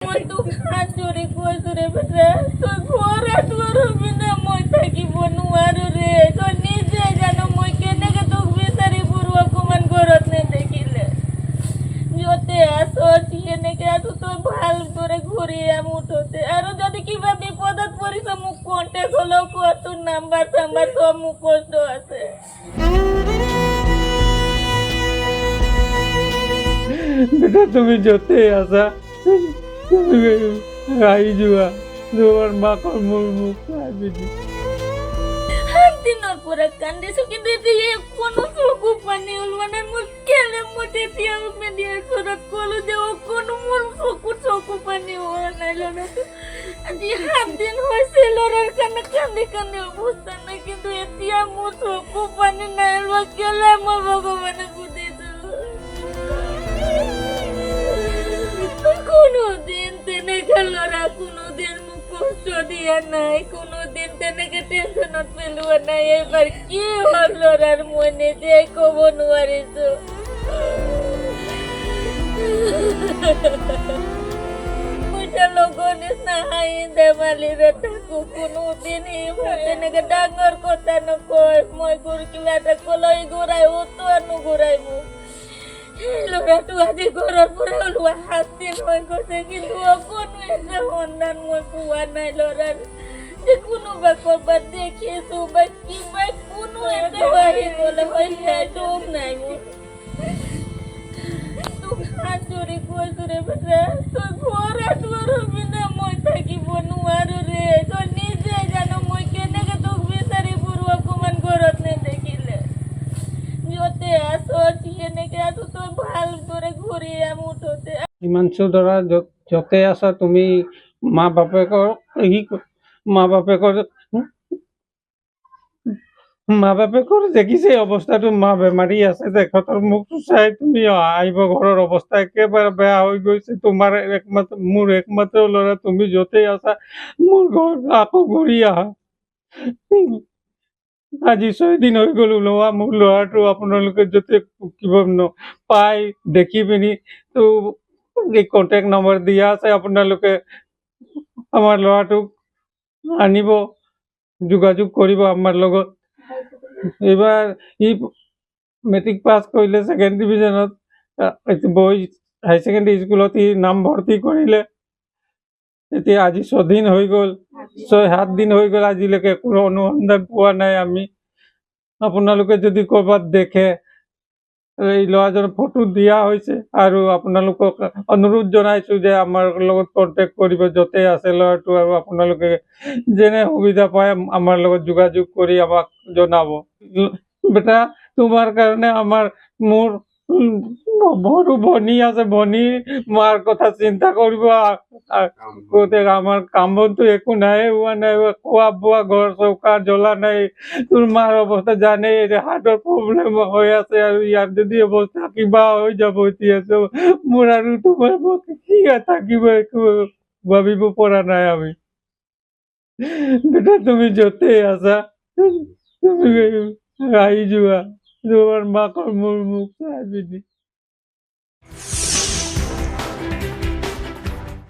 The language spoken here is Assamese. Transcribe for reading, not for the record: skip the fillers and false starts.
মই তোক হাত জোৰি কৈছো ৰে বেটা, তই ঘৰত বিনা মই থাকিব নোৱাৰো ৰে। তই নিজে জানো মই কেনেকে তোক বিচাৰি ফুৰো অকমান ঘৰত নেদেখিলে। যতে আছো এনেকে আছো, তই ভালদৰে ঘূৰি মুঠতে। আৰু যদি কিবা বিপদত পৰিছ মোক কণ্টেক্ট হলেও কোৱা, তোৰ নাম্বাৰ চাম্বাৰ সব মুখস্থ আছে। বেটা তুমি যতে আছা তুমি আহি যোৱা, তোমাৰ মাকৰ মোৰ মুখ চাইবিনি। দিনৰ পৰা কান্দিছো, কিন্তু এতিয়া কোনো চকু পানী ওলোৱা নাই মোৰ। কেলে মই তেতিয়া মেডিয়াৰ ঘৰত কলো যে কোনো মোৰ চকু পানী হোৱা নাই ল'ৰাটো। আজি 7 দিন হৈছে ল'ৰাৰ কাৰণে কান্দি কান্দি অৱস্থা নাই, কিন্তু এতিয়া মোৰ চকু পানী নাই ওলোৱা। কেলে মই ভগৱানক সুধিছো। কোনোদিন তেনেকে ল'ৰা কোনোদিন মোক কষ্ট দিয়া নাই, কোনোদিন তেনেকে টেনচনত পেলোৱা নাই। এইবাৰ কি হ'ল ল'ৰাৰ মই নিজে ক'ব নোৱাৰিছো। লগৰ নিচিনা হাঁহি ধেমালিৰে থাকো, কোনোদিন মোক তেনেকে ডাঙৰ কথা নকয়। মই কিবা এটা ক'লৈ ঘূৰাই অতো নুঘূৰাই মোক। ল'ৰাটো আজি ঘৰৰ পৰা ওলোৱা 7 দিন হৈ গৈছে, কিন্তু অকণো এটা সন্ধান মই পোৱা নাই ল'ৰাৰ। যে কোনোবা ক'ৰবাত দেখিছো বা কিবা কোনো এটা বাঢ়ি গ'লে হয়, সেইটোও নাই মোৰ। তোক হাত জোৰি কৈছো ৰে বেটা, তই ঘৰত বিনা মই থাকিব নোৱাৰো ৰে। তই নিজে জানো মই কেনেকে তোক বিচাৰি ফুৰো অকমান ঘৰত নেদেখিলে। যতে আছো এনেকে আছো, তই ভালদৰে ঘূৰি মুঠতে। হিমাংশু ধৰা যতে আছা তুমি মা বাপেকৰ দেখিছে অৱস্থাটো। মা বেমাৰী আছে, তেখেতৰ মুখটো চাই তুমি আহিব। ঘৰৰ অৱস্থা একেবাৰে বেয়া হৈ গৈছে। মোৰ একমাত্ৰ ল'ৰা, তুমি য'তেই আছা মোৰ ঘৰ আকৌ ঘূৰি আহা। আজি 6 দিন হৈ গ'ল ওলোৱা। মোৰ ল'ৰাটো আপোনালোকে য'তে কিবা পাই দেখি পিনি তো কণ্টেক্ট নম্বৰ দিয়া আছে, আপোনালোকে আমাৰ ল'ৰাটোক আনিব, যোগাযোগ কৰিব আমাৰ লগত। এইবাৰ ই মেট্ৰিক পাছ কৰিলে 2nd ডিভিজনত, বইজ হাই ছেকেণ্ডেৰী স্কুলত ই নাম ভৰ্তি কৰিলে। এতিয়া আজি 6 দিন হৈ গ'ল, 6-7 দিন হৈ গ'ল, আজিলৈকে কোনো অনুসন্ধান পোৱা নাই আমি। আপোনালোকে যদি ক'ৰবাত দেখে, এই ল'ৰাজনৰ ফটো দিয়া হৈছে, আৰু আপোনালোকক অনুৰোধ জনাইছো যে আমাৰ লগত কণ্টেক্ট কৰিব য'তে আছে ল'ৰাটো, আৰু আপোনালোকে যেনে সুবিধা পায় আমাৰ লগত যোগাযোগ কৰি আমাক জনাব। বেটা তোমাৰ কাৰণে মোৰ সৰু ভনী আছে, ভনী মাৰ কথা চিন্তা কৰিব। আমাৰ কাম বনটো একো নাই হোৱা নাই, খোৱা বোৱা ঘৰ চৌকা জ্বলা নাই। তোৰ মাৰ অৱস্থা জানেই, হাৰ্টৰ প্ৰব্লেম হৈ আছে, আৰু ইয়াত যদি অৱস্থা কিবা হৈ যাব এতিয়া মোৰ আৰু তোমাৰ কি থাকিব একো ভাবিব পৰা নাই আমি। বেটা তুমি য'তে আছা তুমি আহি যোৱা, তোমাৰ মাকৰ মোৰ মুখ চাইবিনি।